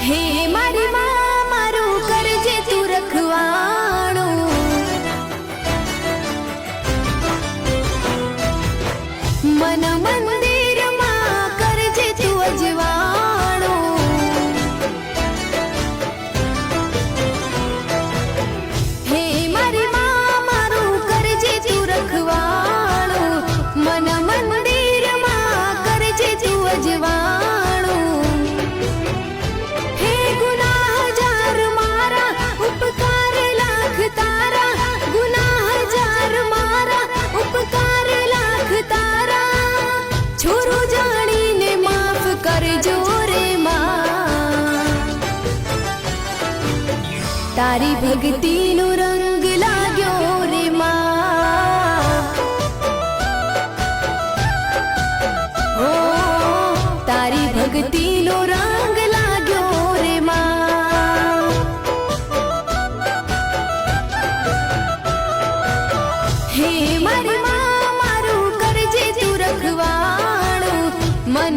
હે મારી માં મારું કરજે તું રખવાણું, મન મંદિરમાં કરજે તું અજવાણું, હે મારી માં મારું કરજે તું રખવાણું, મન મંદિરમાં કરજે તું અજવાણું, હે ગુનાહ હજાર મારા ઉપકાર લાખ તારા, ગુનાહ હજાર મારા ઉપકાર લાખ તારા, છોરું જાણીને માફ કરજો રે માં, તારી ભક્તિનો રંગ લાગ્યો રે માં, ઓ તારી ભક્તિનો રંગ લાગ્યો રે માં, હે મારી માં મારું કરજે તું રખવાણું, મન